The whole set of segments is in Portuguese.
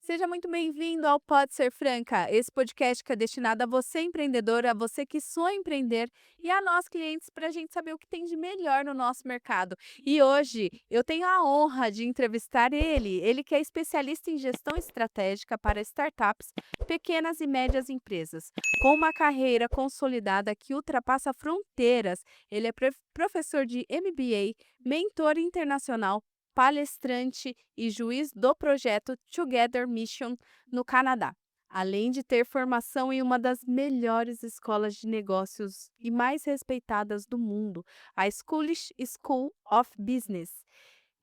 Seja muito bem-vindo ao Pode Ser Franca, esse podcast que é destinado a você empreendedor, a você que sonha empreender e a nós clientes para a gente saber o que tem de melhor no nosso mercado. E hoje eu tenho a honra de entrevistar ele que é especialista em gestão estratégica para startups, pequenas e médias empresas. Com uma carreira consolidada que ultrapassa fronteiras, ele é professor de MBA, mentor internacional, palestrante e juiz do projeto Together Mission no Canadá, além de ter formação em uma das melhores escolas de negócios e mais respeitadas do mundo, a Schoolish School of Business.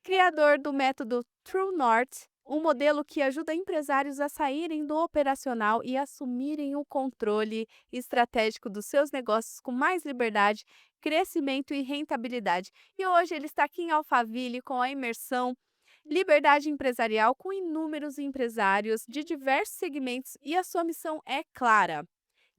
Criador do método True North, um modelo que ajuda empresários a saírem do operacional e assumirem o controle estratégico dos seus negócios com mais liberdade, crescimento e rentabilidade. E hoje ele está aqui em Alphaville com a imersão Liberdade Empresarial com inúmeros empresários de diversos segmentos e a sua missão é clara: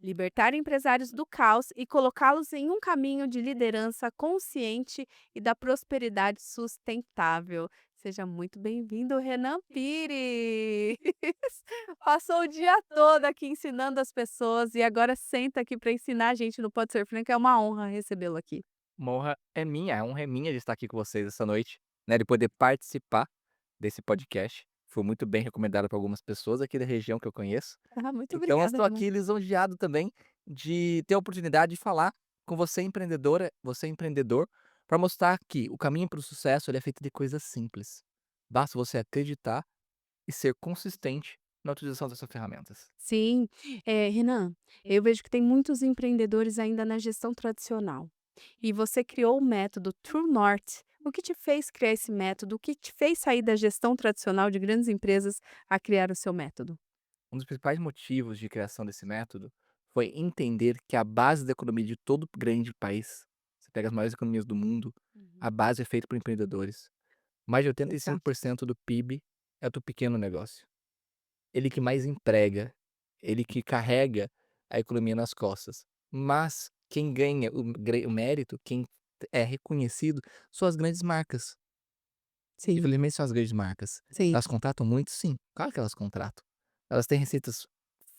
libertar empresários do caos e colocá-los em um caminho de liderança consciente e da prosperidade sustentável. Seja muito bem-vindo, Renan Pires. Passou o dia todo aqui ensinando as pessoas e agora senta aqui para ensinar a gente no Pode Ser Franca. É uma honra recebê-lo aqui. Uma honra é minha de estar aqui com vocês essa noite, né, de poder participar desse podcast. Foi muito bem recomendado por algumas pessoas aqui da região que eu conheço. Ah, muito Então eu obrigada, estou Renan. aqui lisonjeado também de ter a oportunidade de falar com você empreendedora, você empreendedor, para mostrar que o caminho para o sucesso ele é feito de coisas simples. Basta você acreditar e ser consistente na utilização dessas ferramentas. Sim, Renan, eu vejo que tem muitos empreendedores ainda na gestão tradicional. E você criou o método True North. O que te fez criar esse método? O que te fez sair da gestão tradicional de grandes empresas a criar o seu método? Um dos principais motivos de criação desse método foi entender que a base da economia de todo grande país, você pega as maiores economias do mundo, a Uhum. base é feita por empreendedores. Mais de Exato. 85% do PIB é do pequeno negócio. Ele que mais emprega, ele que carrega a economia nas costas. Mas quem ganha o mérito, quem é reconhecido, são as grandes marcas. Sim, Infelizmente são as grandes marcas. sim. Elas contratam muito? Sim, claro que elas contratam. Elas têm receitas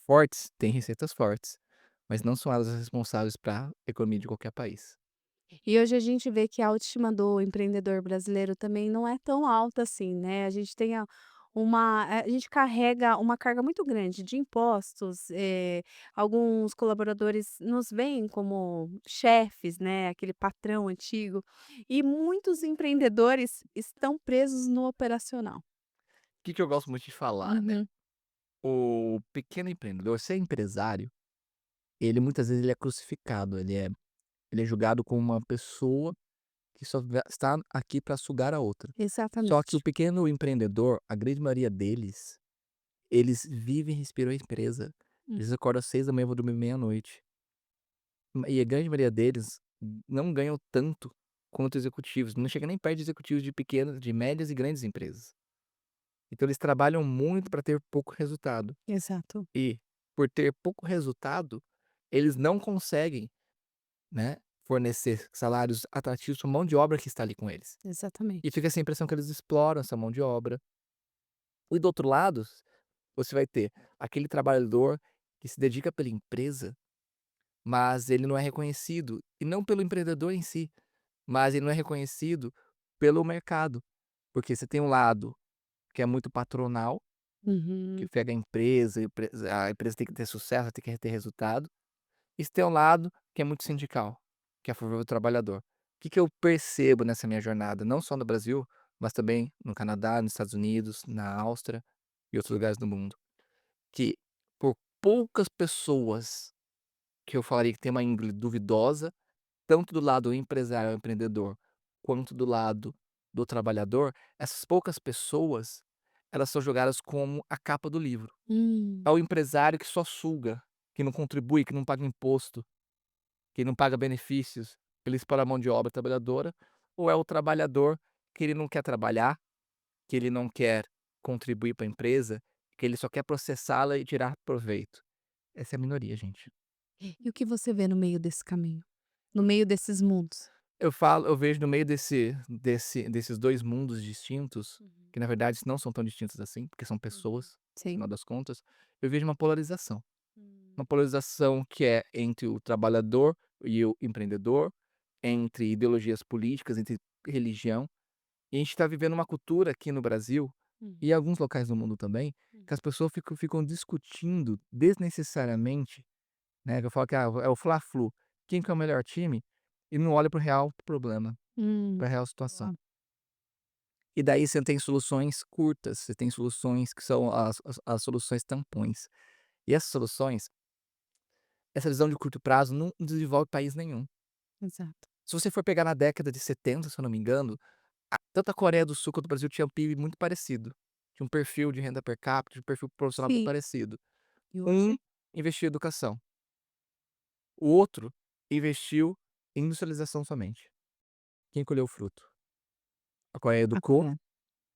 fortes? Têm receitas fortes, mas não são elas as responsáveis para a economia de qualquer país. E hoje a gente vê que a autoestima do empreendedor brasileiro também não é tão alta assim, né? A gente tem a gente carrega uma carga muito grande de impostos, alguns colaboradores nos veem como chefes, né? Aquele patrão antigo, e muitos empreendedores estão presos no operacional. O que eu gosto muito de falar, né, Uhum. o pequeno empreendedor, ser empresário, ele muitas vezes ele é crucificado, ele é julgado como uma pessoa que só está aqui para sugar a outra. Só que o Exatamente. pequeno empreendedor, a grande maioria deles, eles vivem e respiram a empresa. Hum. Eles acordam às 6 da manhã e vão dormir meia-noite. E a grande maioria deles não ganham tanto quanto executivos, não chega nem perto de executivos de pequenas, de médias e grandes empresas. Então eles trabalham muito para ter pouco resultado. Exato, E, por ter pouco resultado, eles não conseguem, né, fornecer salários atrativos para a mão de obra que está ali com eles. E exatamente. fica essa impressão que eles exploram essa mão de obra. E do outro lado, você vai ter aquele trabalhador que se dedica pela empresa, mas ele não é reconhecido, e não pelo empreendedor em si, mas ele não é reconhecido pelo mercado. Porque você tem um lado que é muito patronal, que Uhum. pega a empresa tem que ter sucesso, tem que ter resultado. E você tem um lado que é muito sindical, que é a favor do trabalhador. O que que eu percebo nessa minha jornada, não só no Brasil, mas também no Canadá, nos Estados Unidos, na Áustria e outros lugares do mundo, que por poucas pessoas que eu falaria que tem uma índole duvidosa, tanto do lado empresário, empreendedor, quanto do lado do trabalhador, essas poucas pessoas, elas são jogadas como a capa do livro. É Hum. o empresário que só suga, que não contribui, que não paga imposto, que não paga benefícios, ele expõe a mão de obra trabalhadora, ou é o trabalhador que ele não quer trabalhar, que ele não quer contribuir para a empresa, que ele só quer processá-la e tirar proveito. Essa é a minoria, gente. E o que você vê no meio desse caminho? No meio desses mundos? Eu vejo no meio desses 2 mundos distintos, Uhum, que na verdade não são tão distintos assim, porque são uhum. pessoas. no Sim. final das contas, eu vejo uma polarização. Hum. Uma polarização que é entre o trabalhador e o empreendedor, entre ideologias políticas, entre religião. E a gente está vivendo uma cultura aqui no Brasil, Uhum. e em alguns locais do mundo também, Hum. que as pessoas ficam discutindo desnecessariamente, né, que eu falo que é o fla-flu, quem que é o melhor time, e não olha para o real problema, Hum. para a real situação. Boa. E daí você tem soluções curtas, você tem soluções que são as soluções tampões. E essas soluções, essa visão de curto prazo não desenvolve país nenhum. Exato. Se você for pegar na década de 70, se eu não me engano, tanto a Coreia do Sul quanto o Brasil tinha um PIB muito parecido. Tinha um perfil de renda per capita, tinha um perfil profissional muito Sim. parecido. E Um hoje? investiu em educação, o outro investiu em industrialização somente. Quem colheu o fruto? A Coreia A educou, Coreia.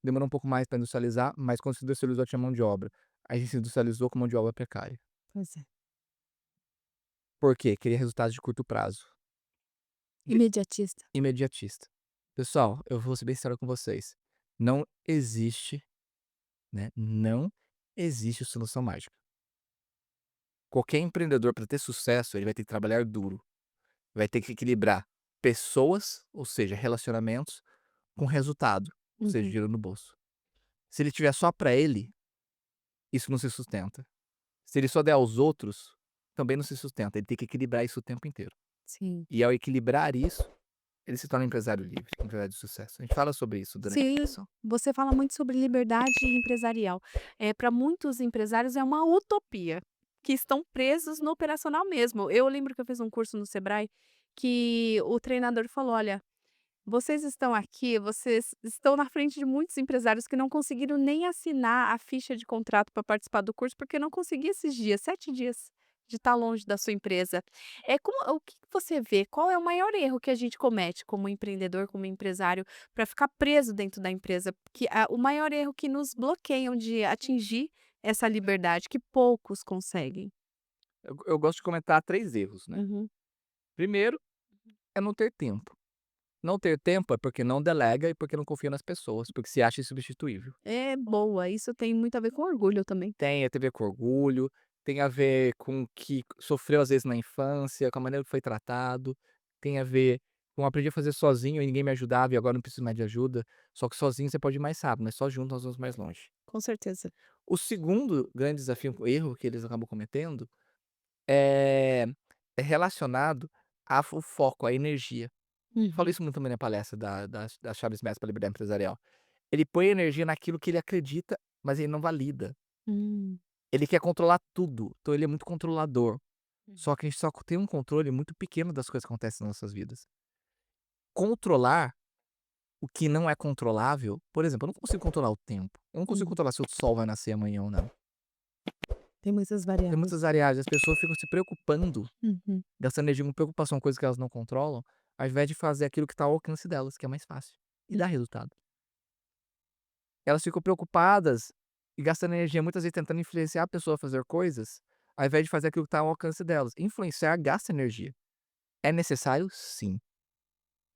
demorou um pouco mais para industrializar, mas quando se industrializou tinha mão de obra. A gente se industrializou com mão de obra precária. Pois é. Por quê? Queria resultados de curto prazo, de Imediatista. imediatista. Pessoal, eu vou ser bem sincero com vocês, não existe, né, não existe solução mágica. Qualquer empreendedor para ter sucesso, ele vai ter que trabalhar duro, vai ter que equilibrar pessoas, ou seja, relacionamentos, com resultado, ou seja, Uhum. dinheiro no bolso. Se ele tiver só para ele, isso não se sustenta. Se ele só der aos outros, também não se sustenta, ele tem que equilibrar isso o tempo inteiro. Sim. E ao equilibrar isso, ele se torna um empresário livre, um empresário de sucesso. A gente fala sobre isso durante a Sim, discussão. você fala muito sobre liberdade empresarial. Para muitos empresários é uma utopia, que estão presos no operacional mesmo. Eu lembro que eu fiz um curso no Sebrae que o treinador falou: "Olha, vocês estão aqui, vocês estão na frente de muitos empresários que não conseguiram nem assinar a ficha de contrato para participar do curso, porque não conseguia esses dias, 7 dias de estar longe da sua empresa". O que que você vê? Qual é o maior erro que a gente comete como empreendedor, como empresário, para ficar preso dentro da empresa? O maior erro que nos bloqueiam de atingir essa liberdade, que poucos conseguem. Eu gosto de comentar 3 erros, né. Uhum. Primeiro é não ter tempo. Não ter tempo é porque não delega e porque não confia nas pessoas, porque se acha insubstituível. É boa, isso tem muito a ver com orgulho também. Tem a ver com orgulho, tem a ver com o que sofreu às vezes na infância, com a maneira que foi tratado, tem a ver com aprendi a fazer sozinho e ninguém me ajudava e agora não preciso mais de ajuda, só que sozinho você pode ir mais rápido, mas só junto nós vamos mais longe. Com certeza. O segundo grande desafio, erro que eles acabam cometendo, é é relacionado ao foco, à energia. Eu falo Uhum. isso muito também na palestra das chaves mestres para a liberdade empresarial. Ele põe energia naquilo que ele acredita, mas ele não valida. Hum. Ele quer controlar tudo, então ele é muito controlador. Uhum. Só que a gente só tem um controle muito pequeno das coisas que acontecem nas nossas vidas. Controlar o que não é controlável, por exemplo, eu não consigo controlar o tempo. Eu não consigo Uhum. controlar se o sol vai nascer amanhã ou não. Tem muitas Tem muitas variáveis. variáveis, as pessoas ficam se preocupando, Uhum. gastando energia com preocupação, coisas que elas não controlam, ao invés de fazer aquilo que está ao alcance delas, que é mais fácil e Hum. dá resultado. Elas ficam preocupadas e gastando energia muitas vezes tentando influenciar a pessoa a fazer coisas, ao invés de fazer aquilo que está ao alcance delas. Influenciar gasta energia. É necessário? Sim.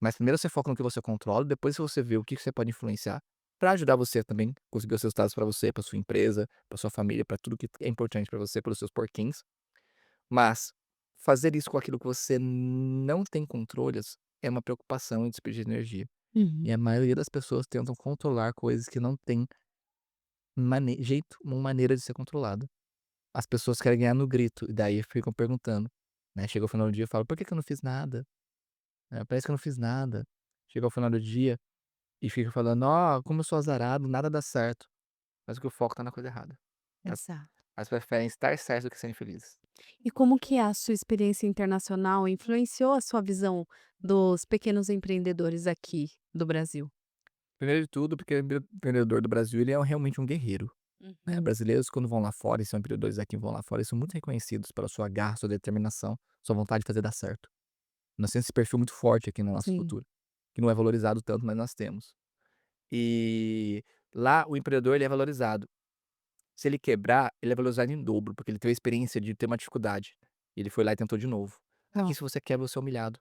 Mas primeiro você foca no que você controla, depois você vê o que você pode influenciar para ajudar você também a conseguir os resultados para você, para sua empresa, para sua família, para tudo que é importante para você, pelos seus porquinhos. Mas fazer isso com aquilo que você não tem controles é uma preocupação e desperdício de energia. Uhum. E a maioria das pessoas tentam controlar coisas que não têm jeito, uma maneira de ser controlada. As pessoas querem ganhar no grito, e daí ficam perguntando, né? Chega ao final do dia e fala: "Por que que eu não fiz nada? Parece que eu não fiz nada". Chega ao final do dia e fica falando: "Ó, como eu sou azarado, nada dá certo". Mas o que o foco tá na coisa errada. Elas Exato. elas preferem estar certas do que serem felizes. E como que a sua experiência internacional influenciou a sua visão dos pequenos empreendedores aqui do Brasil? Primeiro de tudo, porque o empreendedor do Brasil, ele é realmente um guerreiro, né. Uhum. Brasileiros quando vão lá fora, e são empreendedores aqui vão lá fora, eles são muito reconhecidos pela sua garra, sua determinação, sua vontade de fazer dar certo. Nós temos esse perfil muito forte aqui na nossa Sim. cultura, que não é valorizado tanto, mas nós temos. E lá o empreendedor ele é valorizado. Se ele quebrar, ele é valorizado em dobro, porque ele teve a experiência de ter uma dificuldade. E ele foi lá e tentou de novo. Aqui Ó. se você quebra, você é humilhado.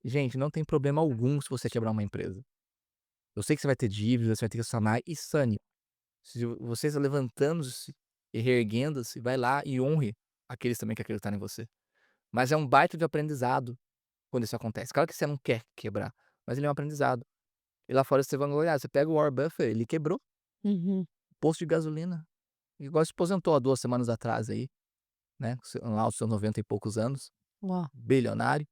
Gente, não tem problema algum se você quebrar uma empresa. Eu sei que você vai ter dívidas, você vai ter que sanar e sane. Se você está levantando-se e reerguendo-se, vai lá e honre aqueles também que acreditaram em você. Mas é um baita de aprendizado quando isso acontece. Claro que você não quer quebrar, mas ele é um aprendizado. E lá fora você vangloriar, você pega o Warren Buffett, ele quebrou Uhum. posto de gasolina, igual se aposentou há 2 semanas atrás aí, né, lá aos seus 90 e poucos anos, Uau, bilionário,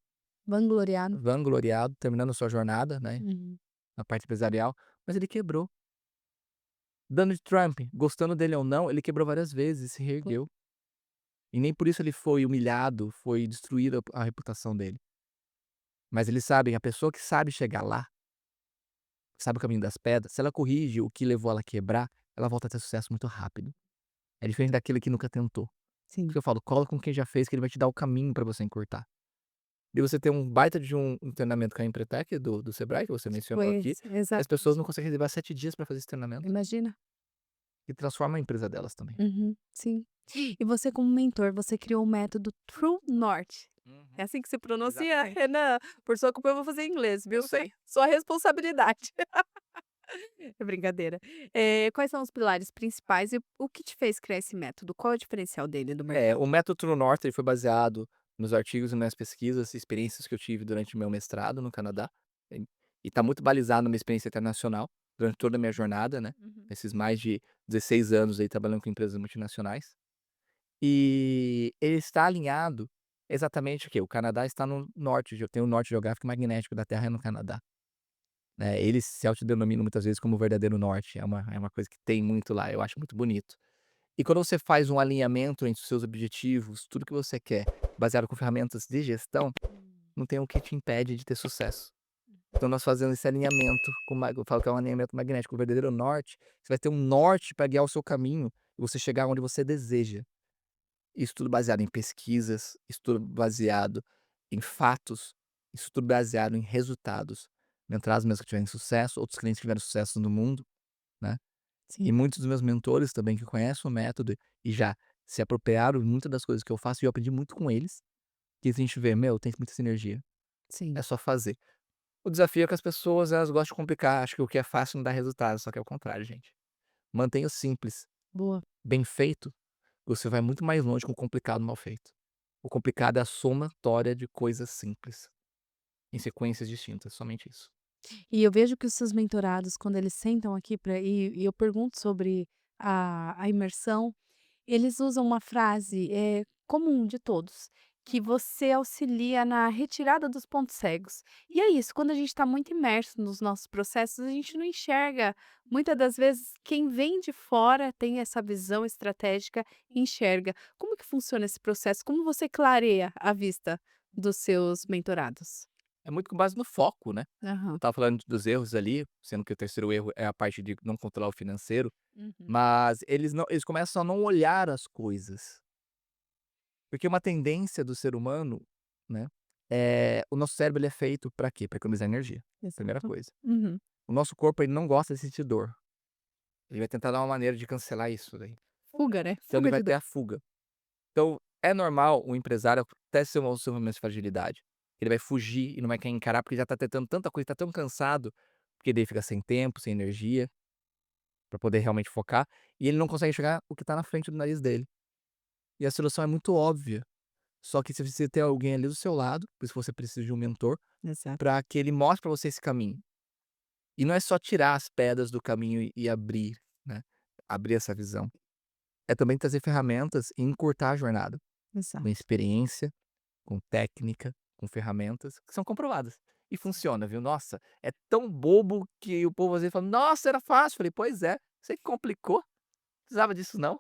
vangloriado. vangloriado, terminando sua jornada, né, Uhum. na parte empresarial, mas ele quebrou. Donald Trump, gostando dele ou não, ele quebrou várias vezes, se Cla reergueu. E nem por isso ele foi humilhado, foi destruída a reputação dele. Mas eles sabem, a pessoa que sabe chegar lá, sabe o caminho das pedras, se ela corrige o que levou ela a quebrar, ela volta a ter sucesso muito rápido. É diferente daquele que nunca tentou. Por isso sim. que eu falo, cola com quem já fez, que ele vai te dar o caminho pra você encurtar. E você tem um baita de um treinamento com a Empretec do Sebrae, que você mencionou aqui, Pois, e as pessoas exatamente. não conseguem levar 7 dias pra fazer esse treinamento, Imagina. e transforma a empresa delas também. Uhum, sim. E você como mentor, você criou o método True North. É Uhum, assim que se pronuncia, exatamente. Renan? Por sua culpa eu vou fazer em inglês, Eu viu? sei. Sua responsabilidade. É brincadeira. Quais são os pilares principais e o que te fez criar esse método? Qual é o diferencial dele do É, mercado? o método True North, ele foi baseado nos artigos e nas pesquisas e experiências que eu tive durante o meu mestrado no Canadá, e tá muito balizado na minha experiência internacional, durante toda a minha jornada, né, Uhum. esses mais de 16 anos aí trabalhando com empresas multinacionais. E ele está alinhado exatamente o Canadá está no norte, tem o norte geográfico e magnético da Terra é no Canadá, né, eles se autodenominam muitas vezes como o verdadeiro norte, é uma coisa que tem muito lá, eu acho muito bonito. E quando você faz um alinhamento entre os seus objetivos, tudo que você quer, baseado com ferramentas de gestão, Hum. não tem o que te impede de ter sucesso. Então nós fazemos esse alinhamento eu falo que é um alinhamento magnético, o verdadeiro norte, você vai ter um norte para guiar o seu caminho e você chegar onde você deseja. Isso tudo baseado em pesquisas, isso tudo baseado em fatos, isso tudo baseado em resultados. Mentorados meus que tiveram sucesso, outros clientes que tiveram sucesso no mundo, né. Sim, E muitos dos meus mentores também que conhecem o método e já se apropriaram de muitas das coisas que eu faço e eu aprendi muito com eles, que a gente vê: "Meu, tem muita sinergia, é sim. só fazer". O desafio é que as pessoas elas gostam de complicar, acho que o que é fácil não dá resultado, só que é o contrário, gente. Mantenha o simples, Boa. bem feito, você vai muito mais longe que o complicado mal feito. O complicado é a somatória de coisas simples, em sequências distintas, somente isso. E eu vejo que os seus mentorados, quando eles sentam aqui para e eu pergunto sobre a imersão, eles usam uma frase, comum de todos, que você auxilia na retirada dos pontos cegos. E é isso, quando a gente está muito imerso nos nossos processos, a gente não enxerga. Muitas das vezes, quem vem de fora tem essa visão estratégica e enxerga. Como que funciona esse processo? Como você clareia a vista dos seus mentorados? É muito com base no foco, né. Eu Aham. estava falando dos erros ali, sendo que o terceiro erro é a parte de não controlar o financeiro. Uhum. Mas eles começam a não olhar as coisas, porque uma tendência do ser humano, né, o nosso cérebro ele é feito para quê? Para economizar energia, primeira Exato. coisa. Uhum. O nosso corpo ele não gosta de sentir dor, ele vai tentar dar uma maneira de cancelar isso daí, Fuga, né, então ele fuga vai de ter dor. a fuga. Então é normal o empresário até ser um seu momento de fragilidade, ele vai fugir e não vai querer encarar, porque já tá tentando tanta coisa, tá tão cansado, porque daí fica sem tempo, sem energia, para poder realmente focar, e ele não consegue enxergar o que tá na frente do nariz dele. E a solução é muito óbvia. Só que você precisa ter alguém ali do seu lado, por isso você precisa de um mentor, Exato. para que ele mostre para você esse caminho. E não é só tirar as pedras do caminho e abrir, né, abrir essa visão. É também trazer ferramentas e encurtar a jornada, com Exato. experiência, com técnica, com ferramentas que são comprovadas. E Sim. funciona, viu. Nossa, é tão bobo que o povo às vezes fala: "Nossa, era fácil". Falei: "Pois é, você que complicou, não precisava disso não".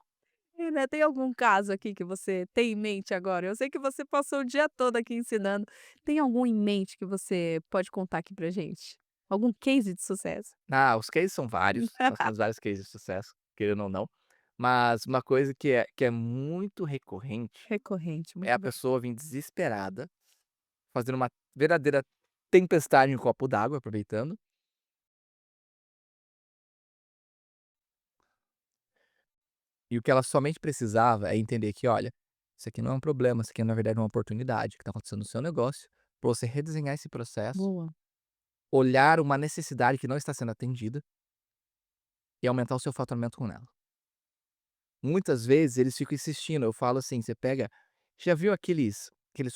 E, né, tem algum caso aqui que você tem em mente agora? Eu sei que você passou o dia todo aqui ensinando. Tem algum em mente que você pode contar aqui pra gente? Algum case de sucesso? Ah, os cases são vários, nós temos vários cases de sucesso, querendo ou não, mas uma coisa que é muito recorrente, Recorrente, é muito a bem. pessoa vir desesperada, fazendo uma verdadeira tempestade em um copo d'água, aproveitando, e o que ela somente precisava é entender que: "Olha, isso aqui não é um problema, isso aqui é na verdade uma oportunidade que está acontecendo no seu negócio, para você redesenhar esse processo, Boa. olhar uma necessidade que não está sendo atendida e aumentar o seu faturamento com ela. Muitas vezes eles ficam insistindo, eu falo assim, você pega já viu aqueles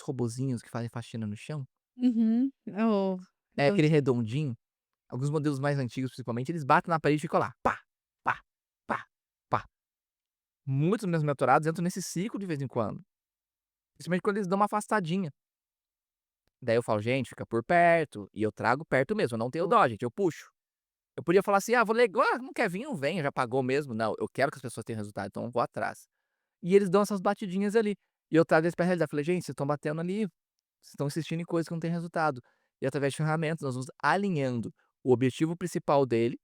robozinhos que fazem faxina no chão? Uhum. Oh, É eu aquele redondinho, alguns modelos mais antigos principalmente, eles batem na parede e ficam lá, pá, pá, pá, pá. Muitos dos meus mentorados entram nesse ciclo de vez em quando, principalmente quando eles dão uma afastadinha. Daí eu falo: "Gente, fica por perto", e eu trago perto mesmo, eu não tenho dó gente, eu puxo. Eu podia falar assim: "Ah, vou ler não quer vir, não venha, já pagou mesmo". Não, eu quero que as pessoas tenham resultado, então eu vou atrás. E eles dão essas batidinhas ali, e eu trago eles pra realidade, falei: "Gente, vocês estão batendo ali, vocês estão insistindo em coisas que não têm resultado". E através de ferramentas, nós vamos alinhando o objetivo principal dele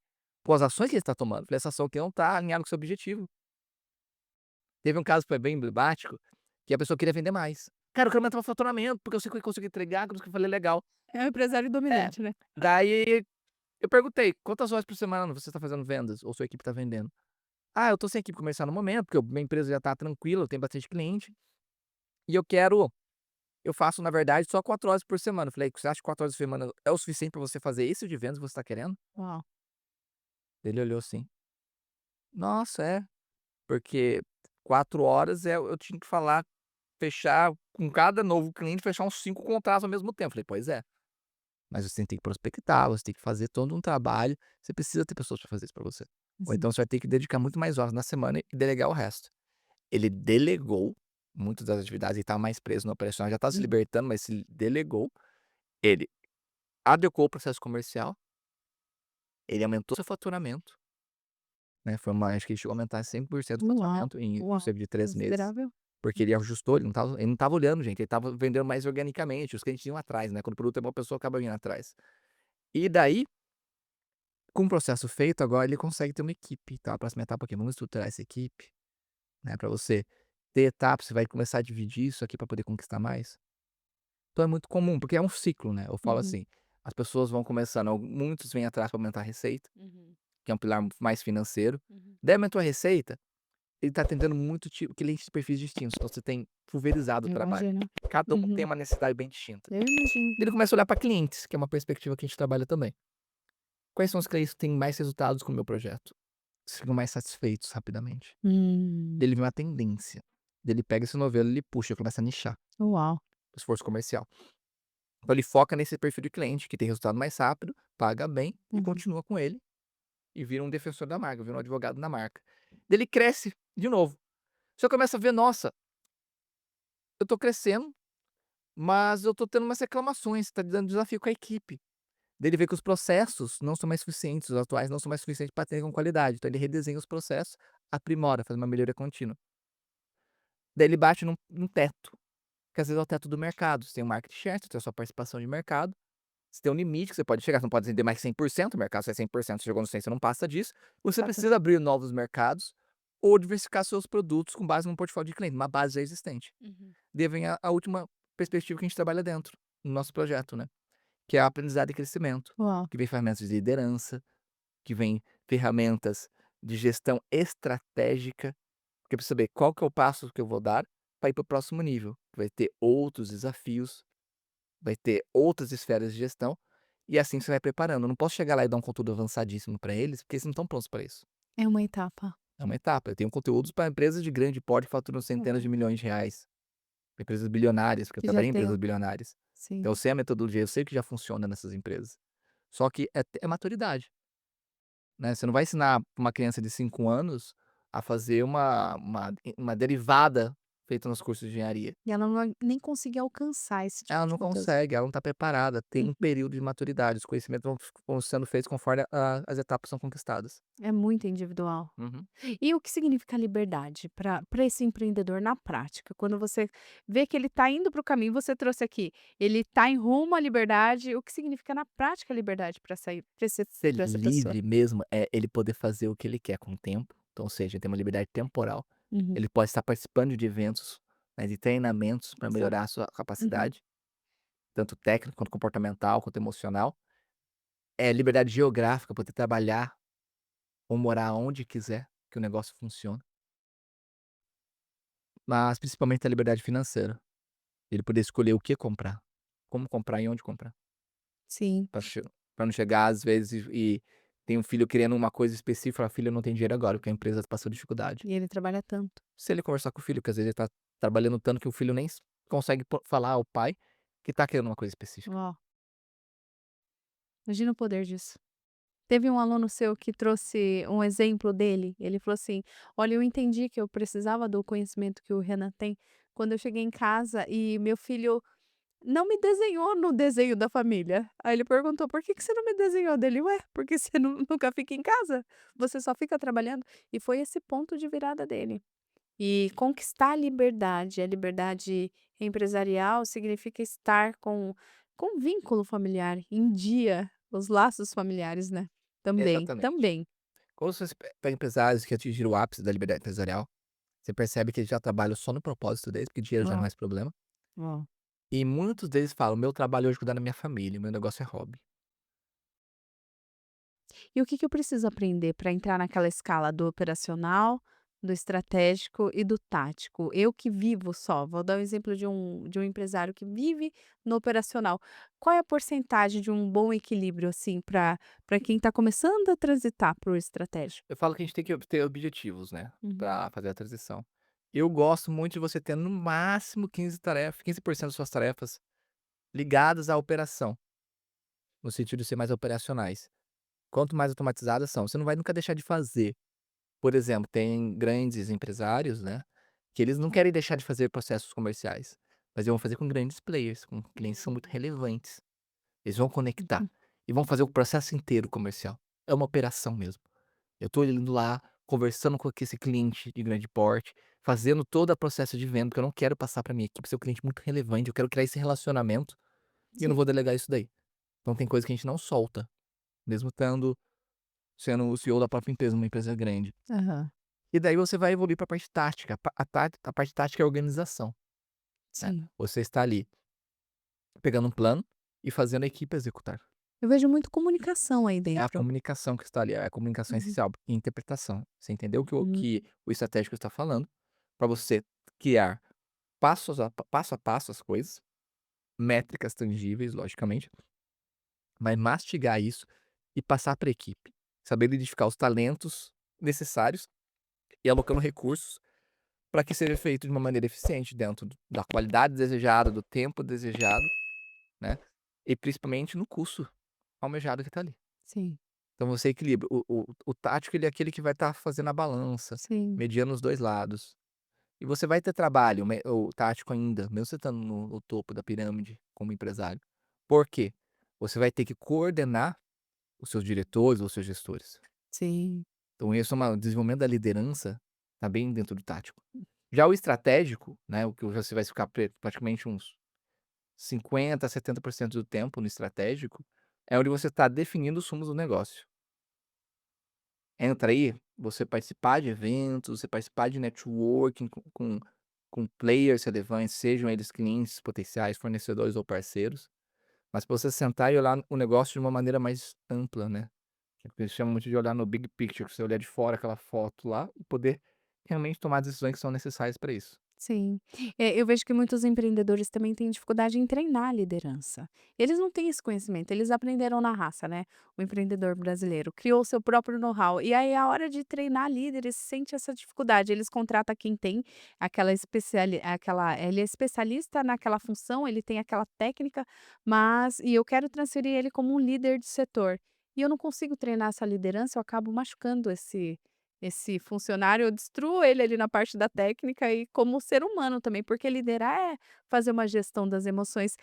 com as ações que ele está tomando. Falei: "Essa ação aqui não tá alinhada com o seu objetivo". Teve um caso que foi bem emblemático, que a pessoa queria vender mais. "Cara, eu quero aumentar meu faturamento, porque eu sei que eu consigo entregar", que eu falei: "Legal". é um empresário É, dominante, né. daí eu perguntei: "Quantas horas por semana você está fazendo vendas ou sua equipe está vendendo?". "Ah, eu tô sem equipe comercial no momento, porque minha empresa já tá tranquila, eu tenho bastante cliente, e eu faço na verdade só 4 horas por semana". Eu falei: "Você acha que 4 horas por semana é o suficiente pra você fazer isso de vendas que você tá querendo?". Uau. Ele olhou assim: "Nossa, é, porque 4 horas eu tinha que falar fechar com cada novo cliente, fechar uns 5 contratos ao mesmo tempo". Eu falei: "Pois é, mas você tem que prospectar, você tem que fazer todo um trabalho, você precisa ter pessoas pra fazer isso pra você. Ou Sim. então você vai ter que dedicar muito mais horas na semana e delegar o resto". Ele delegou muitas das atividades, ele estava mais preso no operacional, já estava se Uhum. libertando, mas se delegou. Ele adequou o processo comercial, ele aumentou seu faturamento, né, foi uma acho que ele chegou a aumentar 100% do Uau, faturamento em uau, cerca de 3 meses, considerável. porque ele ajustou, ele não estava olhando gente, ele estava vendendo mais organicamente, os clientes iam atrás, né, quando o produto é bom a pessoa acaba vindo atrás. E daí, com o processo feito agora ele consegue ter uma equipe, então a próxima etapa aqui, vamos estruturar essa equipe, né, pra você ter etapas, você vai começar a dividir isso aqui pra poder conquistar mais. Então é muito comum, porque é um ciclo, né, eu falo Uhum, assim, as pessoas vão começando, muitos vêm atrás pra aumentar a receita, uhum, que é um pilar mais financeiro, uhum. daí aumentou a receita, ele tá atendendo muito clientes de perfis distintos, então você tem pulverizado o Eu trabalho, imagino. cada um tem Uhum. uma necessidade bem distinta. Eu imagino. Daí ele começa a olhar pra clientes, que é uma perspectiva que a gente trabalha também. Quais são os clientes que têm mais resultados com o meu projeto? Ficam mais satisfeitos rapidamente. Hum. Daí ele vê uma tendência, daí ele pega esse novelo, ele puxa, começa a nichar Uau. o esforço comercial. Então ele foca nesse perfil de cliente que tem resultado mais rápido, paga bem e Uhum. continua com ele e vira um defensor da marca, vira um advogado da marca. Daí ele cresce de novo. Você começa a ver: "Nossa, eu tô crescendo, mas eu tô tendo umas reclamações, tá dando desafio com a equipe". Daí ele vê que os processos não são mais suficientes, os atuais não são mais suficientes para ter com qualidade, então ele redesenha os processos, aprimora, faz uma melhoria contínua. Daí ele bate num teto, que às vezes é o teto do mercado, você tem o market share, você tem a sua participação de mercado. Você tem um limite que você pode chegar, você não pode vender mais 100%, o mercado se é 100%, você chegou no 100, você não passa disso. Você Fato. precisa abrir novos mercados ou diversificar seus produtos com base num portfólio de cliente, uma base já existente. Uhum. Daí vem a última perspectiva que a gente trabalha dentro, no nosso projeto, né, que é a aprendizado e crescimento, Uau. que vem ferramentas de liderança, que vem ferramentas de gestão estratégica, porque pra saber qual que é o passo que eu vou dar para ir para o próximo nível. Vai ter outros desafios, vai ter outras esferas de gestão, e assim você vai preparando. Eu não posso chegar lá e dar um conteúdo avançadíssimo para eles, porque eles não estão prontos para isso. É uma etapa. É uma etapa. Eu tenho conteúdos para empresas de grande porte que faturam centenas de Uhum. milhões de reais, pra empresas bilionárias, porque eu Que já trabalhei em tem empresas bilionárias. sim. Então eu sei a metodologia, eu sei o que já funciona nessas empresas. Só que é maturidade, né, você não vai ensinar pra uma criança de 5 anos a fazer uma derivada feita nos cursos de engenharia. E ela não vai nem conseguir alcançar esse tipo Ela de não conteúdo. consegue, ela não está preparada, tem um Uhum. período de maturidade, os conhecimentos vão sendo feitos conforme as etapas são conquistadas. É muito individual. Uhum. E o que significa liberdade para esse empreendedor na prática? Quando você vê que ele está indo para o caminho, você trouxe aqui, ele está em rumo à liberdade, o que significa na prática liberdade para sair Ser para essa pessoa? livre mesmo é ele poder fazer o que ele quer com o tempo, então, ou seja, ter uma liberdade temporal. Uhum. Ele pode estar participando de eventos, né, de treinamentos para Exato. melhorar a sua Uhum. capacidade, tanto técnica quanto comportamental, quanto emocional. É liberdade geográfica, poder trabalhar ou morar onde quiser, que o negócio funciona. Mas principalmente a liberdade financeira, ele poder escolher o que comprar, como comprar e onde comprar. Sim. Pra che pra não chegar às vezes e Tem um filho querendo uma coisa específica, fala: "Filho, não tem dinheiro agora, porque a empresa passou dificuldade". E ele trabalha tanto. Se ele conversar com o filho, que às vezes ele tá trabalhando tanto que o filho nem consegue falar ao pai que tá querendo uma coisa específica. Ó, imagina o poder disso. Teve um aluno seu que trouxe um exemplo dele, ele falou assim: "Olha, eu entendi que eu precisava do conhecimento que o Renan tem, quando eu cheguei em casa e meu filho não me desenhou no desenho da família". Aí ele perguntou: "Por que que você não me desenhou?" Dele: "Ué, porque você nunca fica em casa, você só fica trabalhando". E foi esse ponto de virada dele. E conquistar a liberdade empresarial significa estar com vínculo familiar em dia, os laços familiares, né. Também, Exatamente. também. Quando você pega empresários que atingiram o ápice da liberdade empresarial, você percebe que eles já trabalham só no propósito deles, porque dinheiro já não é Ó, mais problema. ó. E muitos deles falam: "Meu trabalho hoje é cuidar da minha família, meu negócio é hobby". E o que que eu preciso aprender para entrar naquela escala do operacional, do estratégico e do tático? Eu que vivo só, vou dar o exemplo de um empresário que vive no operacional. Qual é a porcentagem de um bom equilíbrio, assim, para quem está começando a transitar para o estratégico? Eu falo que a gente tem que ter objetivos, né, Uhum. pra fazer a transição. Eu gosto muito de você ter no máximo 15% das suas tarefas ligadas à operação, no sentido de ser mais operacionais. Quanto mais automatizadas são, você não vai nunca deixar de fazer. Por exemplo, tem grandes empresários, né, que eles não querem deixar de fazer processos comerciais, mas eles vão fazer com grandes players, com clientes que são muito relevantes. Eles vão conectar Uhum. e vão fazer o processo inteiro comercial. É uma operação mesmo. Eu tô indo lá, conversando com esse cliente de grande porte, fazendo todo o processo de venda, porque eu não quero passar para minha equipe ser um cliente muito relevante, eu quero criar esse relacionamento e eu não Sim. vou delegar isso daí. Então tem coisa que a gente não solta, mesmo sendo o CEO da própria empresa, uma empresa grande. Aham. E daí você vai evoluir para a parte tática, a parte tática é a organização, né. Sim. Você está ali pegando um plano e fazendo a equipe executar. Eu vejo muito comunicação aí É a dentro. comunicação que está ali, a comunicação é Uhum. essencial, e interpretação. Você entendeu Hum, o estratégico está falando, para você criar passo a passo as coisas, métricas tangíveis, logicamente, mas mastigar isso e passar para a equipe. Saber identificar os talentos necessários e alocando recursos para que seja feito de uma maneira eficiente dentro da qualidade desejada, do tempo desejado, né, e principalmente no custo almejado que está ali. sim, Então você equilibra. O tático, ele é aquele que vai estar fazendo a balança, sim, mediando os 2 lados. E você vai ter trabalho, o tático ainda, mesmo você estando no topo da pirâmide como empresário. Por quê? Você vai ter que coordenar os seus diretores ou seus gestores. sim, Então esse é uma o desenvolvimento da liderança, tá bem dentro do tático. Já o estratégico, né, o que você vai ficar praticamente uns 50 a 70% do tempo no estratégico, é onde você está definindo os rumos do negócio. Entra aí, você participar de eventos, você participar de networking com players relevantes, sejam eles clientes potenciais, fornecedores ou parceiros, mas para você sentar e olhar o negócio de uma maneira mais ampla, né. Que eles chamam muito de olhar no big picture, que você olhar de fora aquela foto lá e poder realmente tomar as decisões que são necessárias para isso. sim. Eu vejo que muitos empreendedores também têm dificuldade em treinar a liderança. Eles não têm esse conhecimento, eles aprenderam na raça, né. O empreendedor brasileiro criou seu próprio know-how, e aí a hora de treinar líderes sente essa dificuldade, eles contratam quem tem aquela ele é especialista naquela função, ele tem aquela técnica, mas eu quero transferir ele como um líder de setor, e eu não consigo treinar essa liderança, eu acabo machucando esse funcionário, eu destruo ele ali na parte da técnica e como ser humano também, porque liderar é fazer uma gestão das emoções.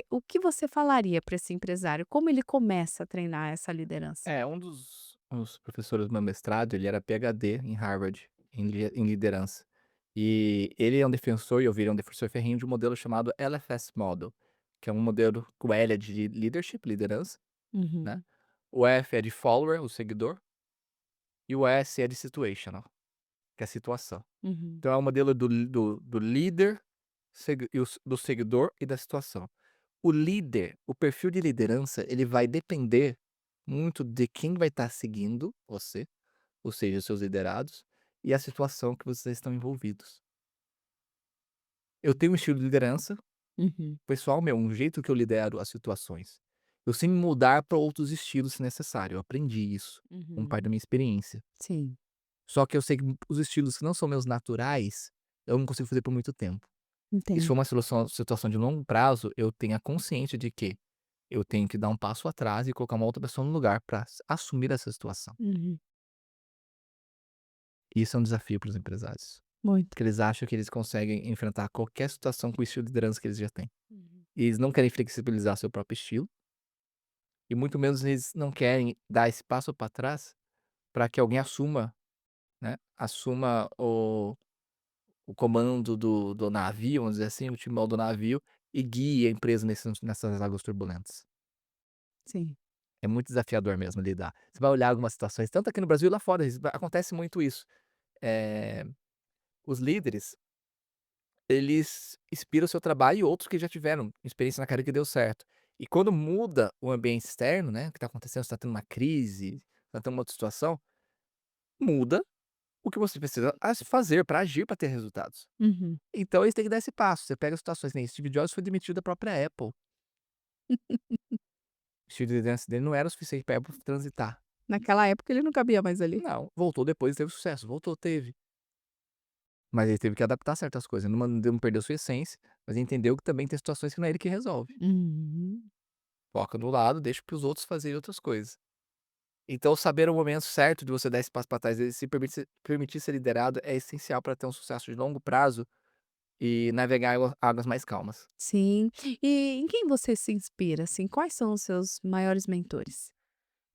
O que você falaria para esse empresário? Como ele começa a treinar essa liderança? É, um dos os professores do meu mestrado, ele era PhD em Harvard, em liderança. E ele é um defensor, e eu virei um defensor ferrenho de um modelo chamado LFS Model, que é um modelo que o L é de leadership, liderança, né, Uhum, o F é de follower, o seguidor, e o S é de situational, que é a situação. uhum. Então é o modelo do líder, do seguidor e da situação. O líder, o perfil de liderança, ele vai depender muito de quem vai estar seguindo você, ou seja, os seus liderados, e a situação que vocês estão envolvidos. Eu tenho um estilo de liderança Uhum. pessoal meu, um jeito que eu lidero as situações. Eu sei me mudar para outros estilos se necessário, eu aprendi isso, com Uhum. parte da minha experiência. Sim, Só que eu sei que os estilos que não são meus naturais, eu não consigo fazer por muito tempo. E se entendo. for uma situação de longo prazo, eu tenho a consciência de que eu tenho que dar um passo atrás e colocar uma outra pessoa no lugar para assumir essa situação. Uhum. Isso é um desafio para os empresários, Muito. porque eles acham que eles conseguem enfrentar qualquer situação com o estilo de liderança que eles já têm. Uhum. E eles não querem flexibilizar seu próprio estilo, e muito menos eles não querem dar esse passo para trás para que alguém assuma, né, assuma o comando do navio, vamos dizer assim, o timão do navio, e guie a empresa nessas águas turbulentas. Sim. É muito desafiador mesmo lidar. Você vai olhar algumas situações, tanto aqui no Brasil e lá fora, acontece muito isso. Eh, os líderes, eles inspiram o seu trabalho e outros que já tiveram experiência na carreira que deu certo. E quando muda o ambiente externo, né, o que está acontecendo, você está tendo uma crise, está tendo uma outra situação, muda o que você precisa fazer para agir para ter resultados. Uhum. Então eles têm que dar esse passo. Você pega situações, nem Steve Jobs foi demitido da própria Apple. O estilo de liderança dele não era o suficiente pra Apple transitar. Naquela época ele não cabia mais ali. Não, voltou depois, teve sucesso, voltou, teve. Mas ele teve que adaptar certas coisas, não perdeu sua essência, mas entendeu que também tem situações que não é ele que resolve. Uhum. Foca no lado, deixa para os outros fazerem outras coisas. Então saber o momento certo de você dar esse passo para trás e se permitir ser liderado é essencial para ter um sucesso de longo prazo e navegar águas mais calmas. Sim. E em quem você se inspira, assim? Quais são os seus maiores mentores?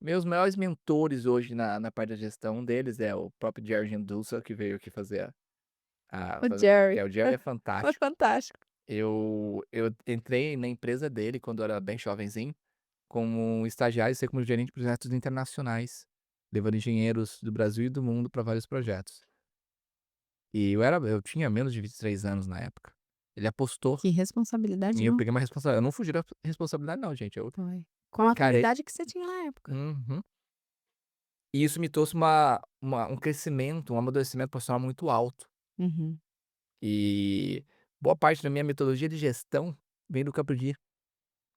Meus maiores mentores hoje na parte da gestão, um deles é o próprio Jerry Gendusa, que veio aqui fazer O Jerry. o Jerry é Foi fantástico. fantástico. Eu entrei na empresa dele quando eu era bem jovenzinho, como um estagiário e ser como gerente de projetos internacionais, levando engenheiros do Brasil e do mundo para vários projetos. E eu tinha menos de 23 anos na época. Ele apostou Que responsabilidade, e eu não? peguei uma responsabilidade. Eu não fugi da responsabilidade não, gente, eu Foi. Com a encarei. maturidade que você tinha na época. Uhum. E isso me trouxe um crescimento, um amadurecimento profissional muito alto. Uhum. E boa parte da minha metodologia de gestão vem do que eu aprendi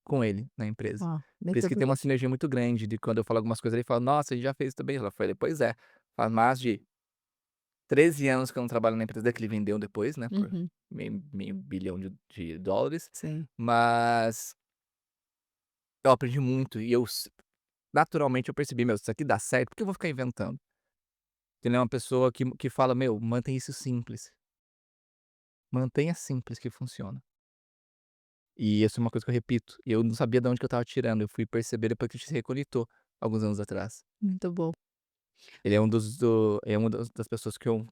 com ele na empresa. Ó, Por isso que tem uma metodologia. sinergia muito grande de quando eu falo algumas coisas, ele fala: "Nossa, a gente já fez isso também". Eu falei: "Pois é, faz mais de 13 anos que eu não trabalho na empresa dele", que ele vendeu depois, né, por Uhum. meio bilhão de dólares, Sim. mas eu aprendi muito e naturalmente eu percebi: "Meu, se isso aqui dá certo, por que eu vou ficar inventando?". Ele é uma pessoa que fala: "Meu, mantém isso simples, mantenha simples que funciona". E isso é uma coisa que eu repito, e eu não sabia de onde que eu estava tirando, eu fui perceber depois que a gente se reconectou, alguns anos atrás. Muito bom. Ele é uma das pessoas que eu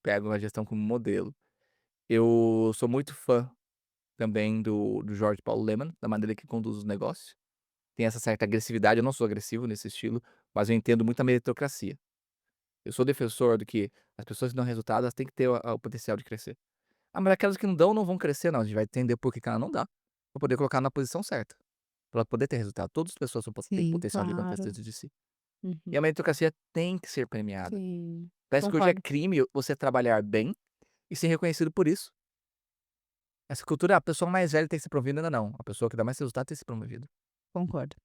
pego a gestão como modelo. Eu sou muito fã também do Jorge Paulo Lemann, da maneira que conduz os negócios. Tem essa certa agressividade, eu não sou agressivo nesse estilo, mas eu entendo muito a meritocracia. Eu sou defensor de que as pessoas que dão resultado, elas têm que ter o potencial de crescer. Ah, mas aquelas que não dão, não vão crescer não, a gente vai entender por que que ela não dá, pra poder colocar na posição certa, pra ela poder ter resultado. Todas as pessoas têm Sim, potencial gigantesco claro. dentro de si. E Uhum. a meritocracia tem que ser premiada. Sim, Parece que hoje é concordo, crime você trabalhar bem e ser reconhecido por isso. Essa cultura, a pessoa mais velha tem que ser promovida, ainda não. A pessoa que dá mais resultado tem que ser promovida. concordo.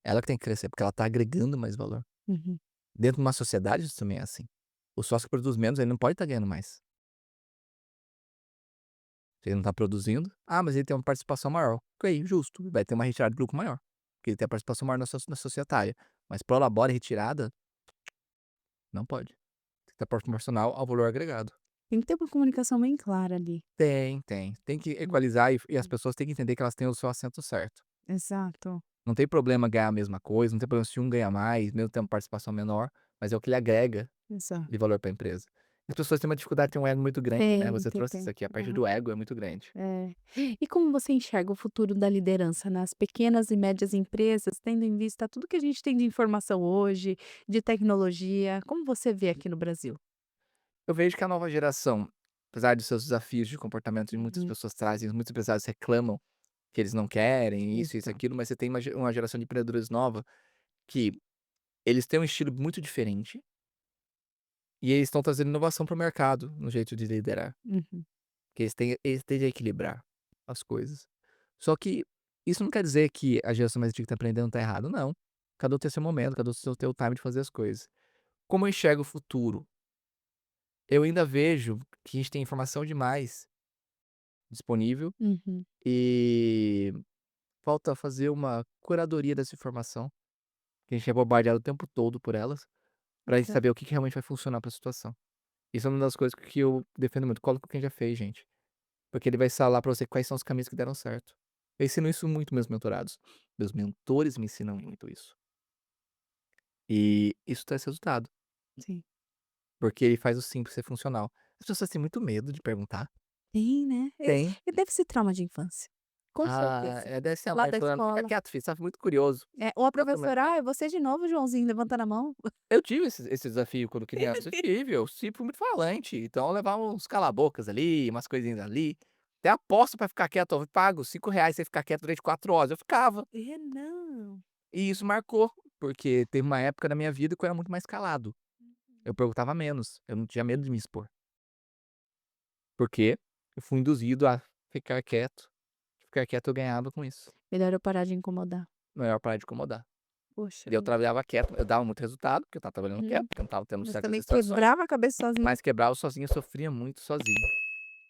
Ela que tem que crescer, porque ela tá agregando mais valor. Uhum. Dentro de uma sociedade isso também é assim. O sócio que produz menos, ele não pode estar ganhando mais. Se ele não tá produzindo, mas ele tem uma participação maior. Ok, justo, vai ter uma retirada de lucro maior, porque ele tem a participação maior na societária. Mas prolabore e retirada, não pode. Tem que estar proporcional ao valor agregado. Tem que ter uma comunicação bem clara ali. Tem, tem. Tem que equalizar e as pessoas têm que entender que elas têm o seu assento certo. Exato, Não tem problema ganhar a mesma coisa, não tem problema se um ganha mais, mesmo tendo participação menor, mas é o que ele agrega exato. de valor para a empresa. As pessoas têm uma dificuldade, têm um ego muito grande, né, Tem, você tem, trouxe isso tem. aqui, a parte Aham. do ego é muito grande. É. E como você enxerga o futuro da liderança nas pequenas e médias empresas, tendo em vista tudo que a gente tem de informação hoje, de tecnologia? Como você vê aqui no Brasil? Eu vejo que a nova geração, apesar dos seus desafios de comportamento de muitas Uhum. pessoas trazem, muitos empresários reclamam que eles não querem isso, Isso. aquilo, mas você tem uma geração de empreendedores nova que eles têm um estilo muito diferente e eles estão trazendo inovação para o mercado, no jeito de liderar, Uhum. que eles têm de equilibrar as coisas. Só que Isso não quer dizer que a geração mais antiga tá aprendendo tá errado, não. Cada um tem seu momento, cada um tem o time de fazer as coisas. Como eu enxergo o futuro? Eu ainda vejo que a gente tem informação demais disponível Uhum, e falta fazer uma curadoria dessa informação, que a gente é bombardeado o tempo todo por elas, pra gente exato. saber o que que realmente vai funcionar pra situação. Isso é uma das coisas que eu defendo muito. Coloca quem já fez, gente, porque ele vai falar pra você quais são os caminhos que deram certo. Eu ensino isso muito meus mentorados. Meus mentores me ensinam muito isso. E isso traz resultado, Sim. porque ele faz o simples ser funcional. As pessoas têm muito medo de perguntar. Tem, né. Tem. E deve ser trauma de infância, com Ah, certeza. deve ser a Lá mãe da falando: "Fica escola. quieto filho, você tá muito curioso". É, ou a Exatamente. professora: "Ah, é você de novo, Joãozinho, levantando a mão". Eu tive esse desafio quando criança, eu tive, eu sempre fui muito falante, então eu levava uns cala-bocas ali, umas coisinhas ali. Até aposto pra ficar quieto, eu pago R$ 5 você ficar quieto durante 4 horas, eu ficava. É, não. E isso marcou, porque teve uma época da minha vida que eu era muito mais calado, eu perguntava menos, eu não tinha medo de me expor, porque eu fui induzido a ficar quieto eu ganhava com isso, Melhor eu parar de incomodar. melhor parar de incomodar. Poxa E eu vida. trabalhava quieto, eu dava muito resultado, porque eu estava trabalhando quieto, Uhum. porque eu não estava tendo Mas certas também distrações, quebrava a cabeça sozinho. mas quebrava sozinho, eu sofria muito sozinho.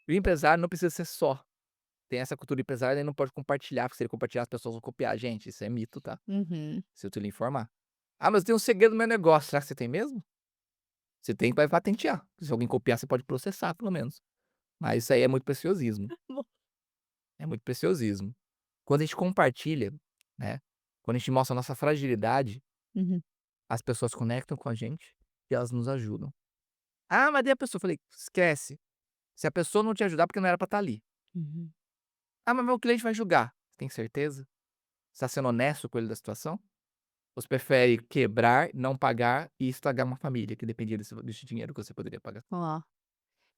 E o empresário não precisa ser só, tem essa cultura empresária, ele não pode compartilhar, porque se ele compartilhar as pessoas vão copiar. Gente, isso é mito, tá, Uhum. sinto lhe informar. "Ah, mas eu tenho um segredo no meu negócio", será que você tem mesmo? Você tem, vai patentear, se alguém copiar você pode processar pelo menos, mas isso aí é muito preciosismo, Bom. é muito preciosismo. Quando a gente compartilha, né, quando a gente mostra a nossa fragilidade, Uhum, as pessoas conectam com a gente e elas nos ajudam. "Ah, mas daí a pessoa", falei: "Esquece, se a pessoa não te ajudar porque não era pra estar ali". uhum. "Ah, mas meu cliente vai julgar". Você tem certeza? Você tá sendo honesto com ele da situação? Ou você prefere quebrar, não pagar e estragar uma família que dependia desse dinheiro que você poderia pagar? Ó,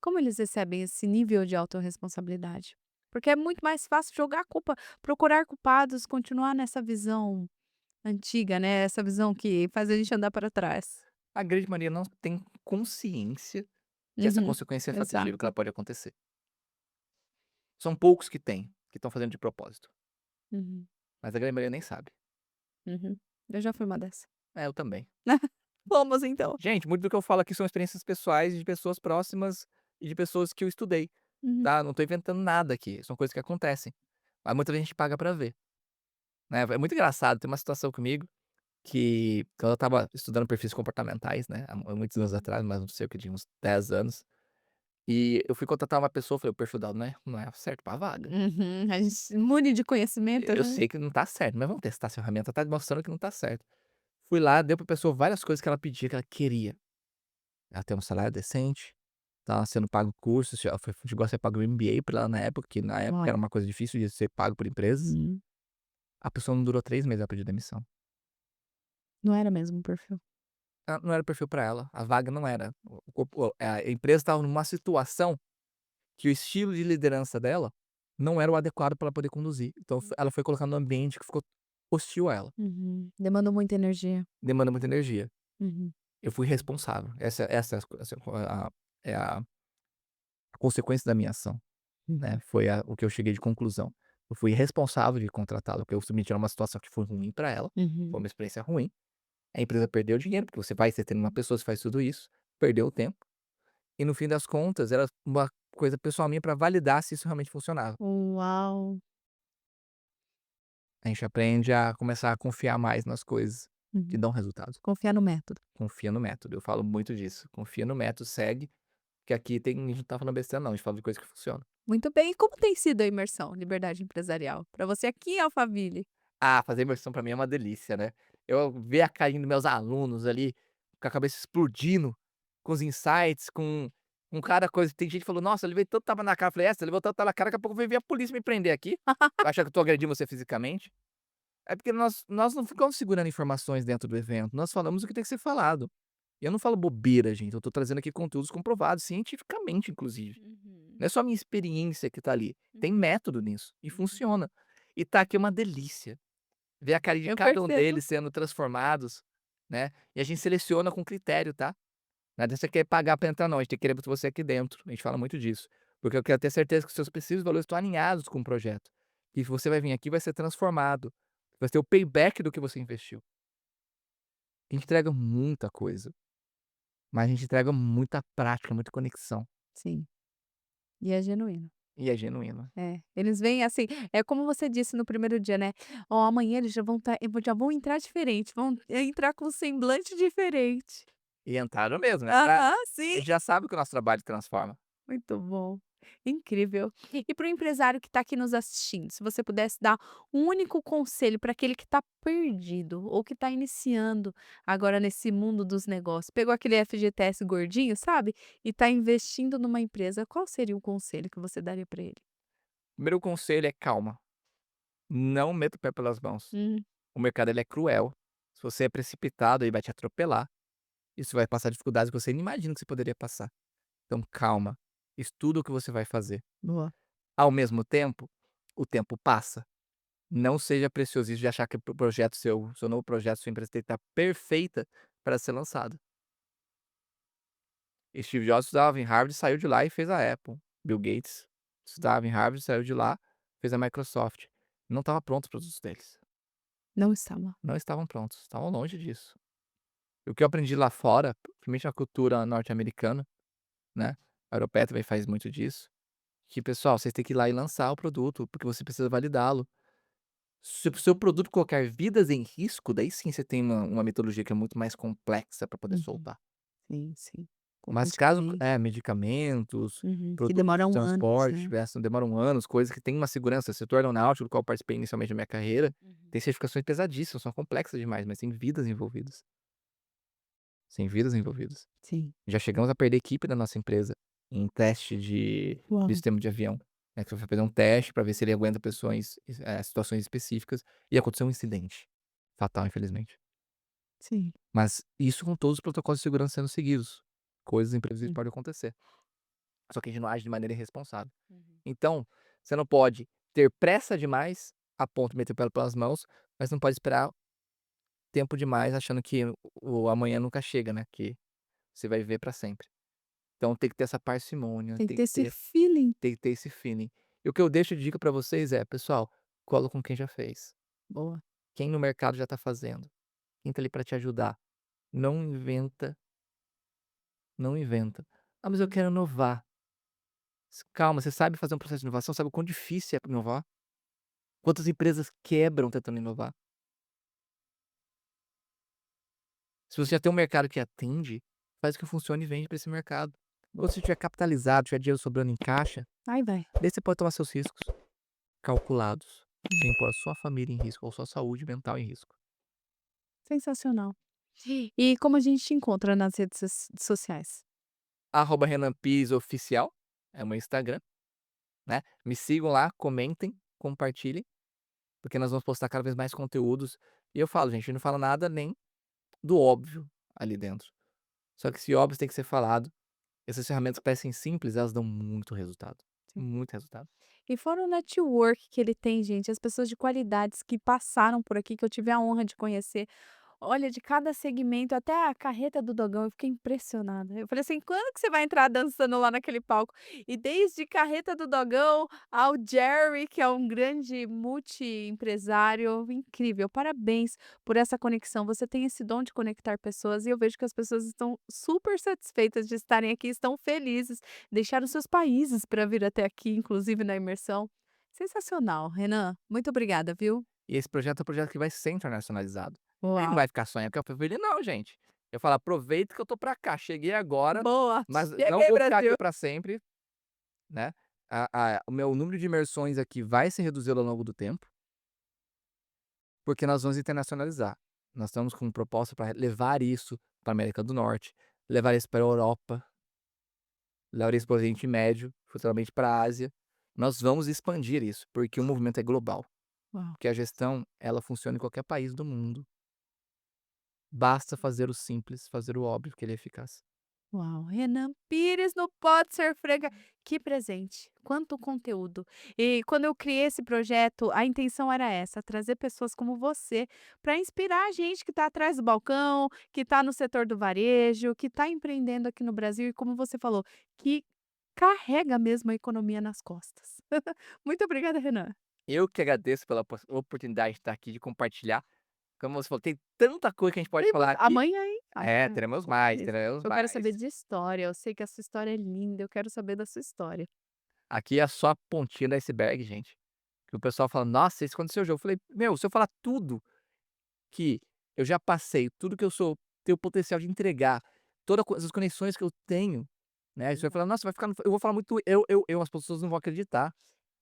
como eles recebem esse nível de autorresponsabilidade? Porque é muito mais fácil jogar a culpa, procurar culpados, continuar nessa visão antiga, né, essa visão que faz a gente andar para trás. A grande maioria não tem consciência que essa Uhum, consequência é fatídica, que ela exato. pode acontecer. São poucos que têm, que estão fazendo de propósito, Uhum, mas a grande maioria nem sabe. uhum. Eu já fui uma dessa. É, eu também. Vamos então. Gente, muito do que eu falo aqui são experiências pessoais de pessoas próximas e de pessoas que eu estudei, Uhum, tá? Não tô inventando nada aqui, são coisas que acontecem, mas muita gente paga pra ver, né? É muito engraçado, tem uma situação comigo que quando eu estava estudando perfis comportamentais, né, há muitos anos uhum, atrás, mas não sei o que, tinha uns 10 anos, e eu fui contratar uma pessoa, falei: "O perfil dela não é certo pra vaga. uhum. A gente imune de conhecimento, Eu né. sei que não tá certo, mas vamos testar essa ferramenta, tá mostrando que não tá certo". Fui lá, dei pra pessoa várias coisas que ela pedia, que ela queria. Ela tem um salário decente, estava sendo pago curso, ela foi chegou a ser pago MBA pra ela na época, que na época era Olha. uma coisa difícil de ser pago por empresas. Uhum. A pessoa não durou 3 meses, ela pediu demissão. Não era mesmo o perfil. Não era perfil pra ela, a vaga não era. A empresa estava numa situação que o estilo de liderança dela não era o adequado para ela poder conduzir. Então ela foi colocada num ambiente que ficou hostil a ela, Uhum. Demandou muita energia. demanda muita energia. Uhum. Eu fui responsável, essa é a consequência da minha ação, né, Uhum. foi o que eu cheguei de conclusão. Eu fui responsável de contratá-la, porque eu submeti a uma situação que foi ruim para ela, foi Uhum. uma experiência ruim, a empresa perdeu dinheiro, porque você tendo uma pessoa, você faz tudo isso, perdeu o tempo, e no fim das contas era uma coisa pessoal minha para validar se isso realmente funcionava. Uau! A gente aprende a começar a confiar mais nas coisas que Uhum. dão resultado. Confiar no método. Confia no método, eu falo muito disso. Confia no método, segue, que aqui tem a gente não tá falando besteira não, a gente fala de coisa que funciona. Muito bem. E como tem sido a imersão Liberdade Empresarial para você aqui em Alphaville? Ah, fazer imersão pra mim é uma delícia, né. Eu ver a carinha dos meus alunos ali, com a cabeça explodindo, com os insights, com cada coisa. Tem gente que falou: "Nossa, eu levei tanto tapa na cara", eu falei: "É, você levou tanto tapa na cara, daqui a pouco vai vir a polícia me prender aqui, vai achar que eu tô agredindo você fisicamente". É porque nós não ficamos segurando informações dentro do evento, nós falamos o que tem que ser falado. E eu não falo bobeira, gente, eu tô trazendo aqui conteúdos comprovados, cientificamente inclusive. Uhum. Não é só a minha experiência que tá ali, tem Uhum. método nisso, e Uhum. funciona. E tá aqui uma delícia. Ver a carinha de Eu cada um percebo. deles sendo transformados, né, e a gente seleciona com critério, tá. Não adianta você querer pagar pra entrar não, a gente tem que querer você aqui dentro, a gente fala muito disso. Porque eu quero ter certeza que os seus princípios e valores estão alinhados com o projeto. E você vai vir aqui e vai ser transformado, vai ter o payback do que você investiu. A gente entrega muita coisa, mas a gente entrega muita prática, muita conexão, Sim, e é genuíno. e é genuíno. É, eles vêm assim, é como você disse no primeiro dia, né, ó, amanhã eles já vão entrar diferente, vão entrar com um semblante diferente. E entraram mesmo, né, Aham, sim. ele já sabe que o nosso trabalho transforma. Muito bom, incrível. E para o empresário que está aqui nos assistindo, se você pudesse dar um único conselho para aquele que está perdido ou que está iniciando agora nesse mundo dos negócios, pegou aquele FGTS gordinho, sabe, e está investindo numa empresa, qual seria o conselho que você daria para ele? Primeiro conselho é calma, não meta o pé pelas mãos. Hum, O mercado ele é cruel, se você é precipitado ele vai te atropelar, isso vai passar dificuldades que você nem imagina que você poderia passar. Então calma, estuda o que você vai fazer. boa. Ao mesmo tempo, o tempo passa. Não seja preciosista de achar que o projeto seu novo projeto, sua empresa tem que estar perfeita para ser lançada. Steve Jobs estudava em Harvard, saiu de lá e fez a Apple. Bill Gates estudava em Harvard, saiu de lá, fez a Microsoft. Não estava pronto os produtos deles. Não estava. Não estavam prontos, estavam longe disso. E o que eu aprendi lá fora, principalmente na cultura norte-americana, né, a europeia também faz muito disso, que: "Pessoal, vocês têm que ir lá e lançar o produto, porque você precisa validá-lo. Se o seu produto colocar vidas em risco, daí sim você tem uma metodologia que é muito mais complexa para poder Uhum. soltar. Sim, sim. Com Mas caso medicamento. medicamentos, Uhum. Que produtos de demoram anos, transporte, né. tivessem demoram anos, coisas que têm uma segurança. Setor aeronáutico, do qual eu participei inicialmente da minha carreira, Uhum. tem certificações pesadíssimas, são complexas demais, mas tem vidas envolvidas. Tem vidas envolvidas. Sim. Já chegamos a perder equipe da nossa empresa em teste de Uau. sistema de avião, né, que foi fazer um teste para ver se ele aguenta situações específicas, e aconteceu um incidente fatal, infelizmente. Sim, Mas isso com todos os protocolos de segurança sendo seguidos. Coisas imprevisíveis sim. podem acontecer, só que a gente não age de maneira irresponsável. Uhum. Então, você não pode ter pressa demais a ponto de meter o pé pelas mãos, mas não pode esperar tempo demais achando que o amanhã nunca chega, né, que você vai viver para sempre. Então tem que ter essa parcimônia, Tem que tem ter que esse ter feeling. tem que ter esse feeling. E o que eu deixo de dica para vocês é: "Pessoal, cola com quem já fez, Boa. quem no mercado já tá fazendo, quem tá ali para te ajudar. Não inventa, não inventa. Ah, mas eu Uhum. quero inovar". Calma, você sabe fazer um processo de inovação, sabe o quão difícil é inovar? Quantas empresas quebram tentando inovar? Se você já tem um mercado que atende, faz o que funciona e vende para esse mercado. Ou se tiver capitalizado, tiver dinheiro sobrando em caixa, Aí vai. daí você pode tomar seus riscos calculados, sem pôr a sua família em risco ou sua saúde mental em risco. Sensacional. E como a gente te encontra nas redes sociais? Renan Pires Oficial, é o meu Instagram, né. Me sigam lá, comentem, compartilhem, porque nós vamos postar cada vez mais conteúdos. E eu falo, gente, não fala nada nem do óbvio ali dentro. Só que esse óbvio tem que ser falado. Essas ferramentas que parecem simples, elas dão muito resultado, Sim. muito resultado. E fora o network que ele tem, gente, as pessoas de qualidades que passaram por aqui, que eu tive a honra de conhecer. Olha, de cada segmento, até a carreta do dogão, eu fiquei impressionada. Eu falei assim: "Quando que você vai entrar dançando lá naquele palco?". E desde carreta do dogão ao Jerry, que é um grande multiempresário, incrível. Parabéns por essa conexão. Você tem esse dom de conectar pessoas e eu vejo que as pessoas estão super satisfeitas de estarem aqui, estão felizes, deixaram seus países para vir até aqui, inclusive na imersão. Sensacional, Renan. Muito obrigada, viu? E esse projeto é um projeto que vai ser internacionalizado. Ele não Uau. vai ficar só em Alcancel não, gente. Eu falo: "Aproveita que eu tô pra cá, cheguei agora, Boa, mas não cheguei vou ficar aqui Brasil. pra sempre", né. O meu número de imersões aqui vai se reduzir ao longo do tempo, porque nós vamos internacionalizar. Nós estamos com proposta para levar isso pra América do Norte, levar isso pra Europa, levar isso para o Oriente Médio, futuramente para a Ásia. Nós vamos expandir isso, porque o movimento é global, Uau, porque a gestão, ela funciona em qualquer país do mundo. Basta fazer o simples, fazer o óbvio que ele é eficaz. uau. Renan Pires no Pode Ser Franca. Que presente, quanto conteúdo. E quando eu criei esse projeto, a intenção era essa, trazer pessoas como você para inspirar a gente que está atrás do balcão, que está no setor do varejo, que está empreendendo aqui no Brasil e como você falou, que carrega mesmo a economia nas costas. Muito obrigada, Renan. Eu que agradeço pela oportunidade de estar aqui, de compartilhar. Como você falou, tem tanta coisa que a gente pode Tem falar aqui. amanhã, hein? Ai, É, é, teremos com mais, certeza. teremos Eu quero mais. saber de história, eu sei que a sua história é linda, eu quero saber da sua história. Aqui é só a pontinha do iceberg, gente. Que o pessoal fala: "Nossa, isso aconteceu já". Eu falei: "Meu, se eu falar tudo que eu já passei, tudo que eu sou tenho potencial de entregar, todas as conexões que eu tenho, né, aí você vai falar: "Nossa, vai ficar no", eu vou falar muito eu, as pessoas não vão acreditar,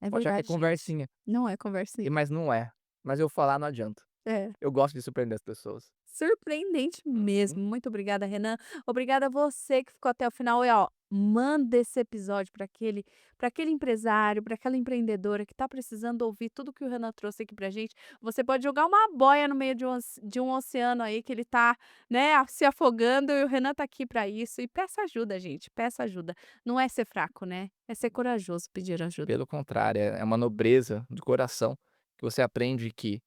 É vão achar que é verdade, gente. conversinha, Não é conversinha. mas não é. Mas eu falar não adianta. É. Eu gosto de surpreender as pessoas. Surpreendente Uhum. mesmo. Muito obrigada, Renan. Obrigada a você que ficou até o final e, ó, manda esse episódio para aquele empresário, para aquela empreendedora que está precisando ouvir tudo que o Renan trouxe aqui pra gente. Você pode jogar uma boia no meio de um oceano aí que ele tá, né, se afogando e o Renan tá aqui para isso. E peça ajuda, gente, peça ajuda. Não é ser fraco, né? É ser corajoso pedir ajuda. Pelo contrário, é uma nobreza do coração, que você aprende que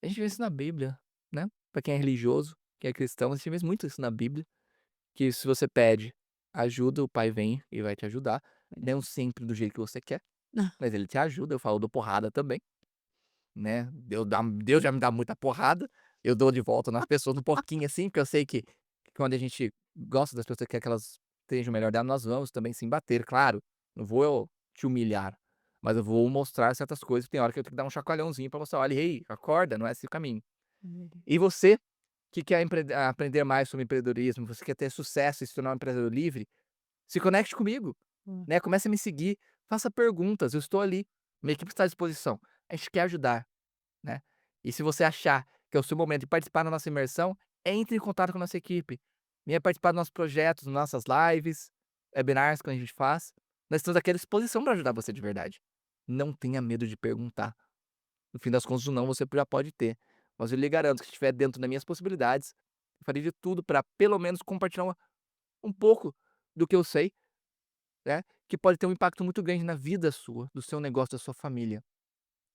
a gente vê isso na Bíblia, né, pra quem é religioso, quem é cristão, a gente vê muito isso na Bíblia, que se você pede ajuda, o Pai vem e vai te ajudar, não sempre do jeito que você quer, mas ele te ajuda. Eu falo: "Dou porrada também", né, Deus já me dá muita porrada, eu dou de volta nas pessoas um pouquinho assim, porque eu sei que quando a gente gosta das pessoas, quer que elas estejam melhor dela, nós vamos também sim bater, claro, não vou eu te humilhar, mas eu vou mostrar certas coisas, tem hora que eu tenho que dar um chacoalhãozinho pra mostrar: "Olha, ei, acorda, não é esse o caminho". E você que quer aprender mais sobre empreendedorismo, você quer ter sucesso e se tornar um empresário livre, se conecte comigo, Hum. né, comece a me seguir, faça perguntas, eu estou ali, minha equipe está à disposição, a gente quer ajudar, né. E se você achar que é o seu momento de participar da nossa imersão, entre em contato com a nossa equipe, venha participar dos nossos projetos, nossas lives, webinars que a gente faz, nós estamos aqui à disposição para ajudar você de verdade. Não tenha medo de perguntar, no fim das contas o não você já pode ter, mas eu lhe garanto que se estiver dentro das minhas possibilidades, eu farei de tudo para pelo menos compartilhar um pouco do que eu sei, né, que pode ter um impacto muito grande na vida sua, do seu negócio, da sua família.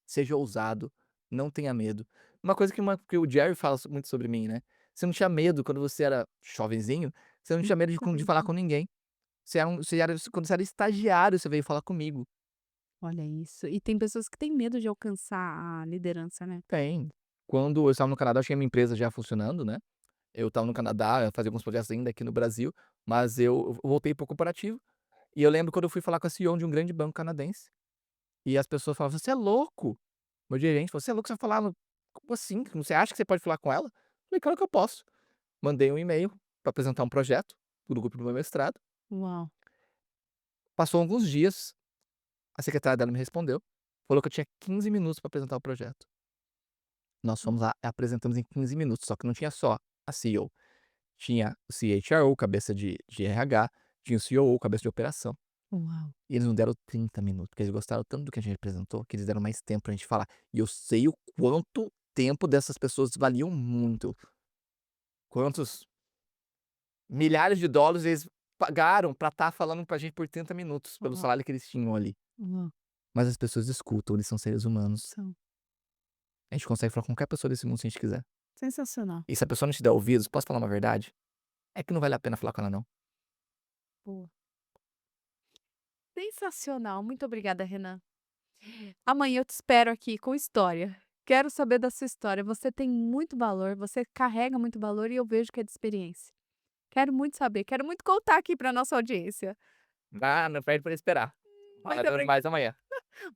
Seja ousado, não tenha medo. Uma coisa que o Jerry fala muito sobre mim, né, você não tinha medo quando você era jovenzinho, você não tinha medo de falar com ninguém. Quando você era estagiário, você veio falar comigo. Olha isso. E tem pessoas que têm medo de alcançar a liderança, né? Tem. Quando eu estava no Canadá, eu tinha minha empresa já funcionando, né, eu estava no Canadá, eu fazia alguns projetos ainda aqui no Brasil, mas eu voltei para o corporativo, e eu lembro quando eu fui falar com a CEO de um grande banco canadense, e as pessoas falavam: "Você é louco". Meu gerente falou: "Você é louco, você vai falar no como assim? Você acha que você pode falar com ela?" Falei: "Claro que eu posso". Mandei um e-mail para apresentar um projeto para o grupo do meu mestrado. Uau! Passou alguns dias, a secretária dela me respondeu, falou que eu tinha 15 minutos para apresentar o projeto. Nós fomos lá, apresentamos em 15 minutos, só que não tinha só a CEO, tinha o CHRO, cabeça de RH, tinha o COO, cabeça de operação. Uau! E eles não deram 30 minutos, porque eles gostaram tanto do que a gente apresentou, que eles deram mais tempo pra gente falar. E eu sei o quanto tempo dessas pessoas valiam muito. Quantos milhares de dólares eles pagaram pra estar falando pra gente por 30 minutos, pelo Uau! salário que eles tinham ali. Uau! Mas as pessoas escutam, eles são seres humanos. São. A gente consegue falar com qualquer pessoa desse mundo se a gente quiser. Sensacional. E se a pessoa não te der ouvidos, posso falar uma verdade? É que não vale a pena falar com ela não. Boa. Sensacional. Muito obrigada, Renan. Amanhã eu te espero aqui com história. Quero saber da sua história. Você tem muito valor, você carrega muito valor e eu vejo que é de experiência. Quero muito saber, quero muito contar aqui para nossa audiência. Ah, não perde por esperar. Muito Falaremos mais amanhã.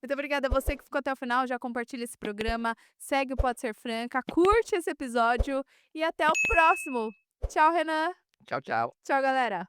Muito obrigada a você que ficou até o final, já compartilha esse programa, segue o Pode Ser Franca, curte esse episódio e até o próximo. Tchau, Renan. Tchau, tchau. Tchau, galera.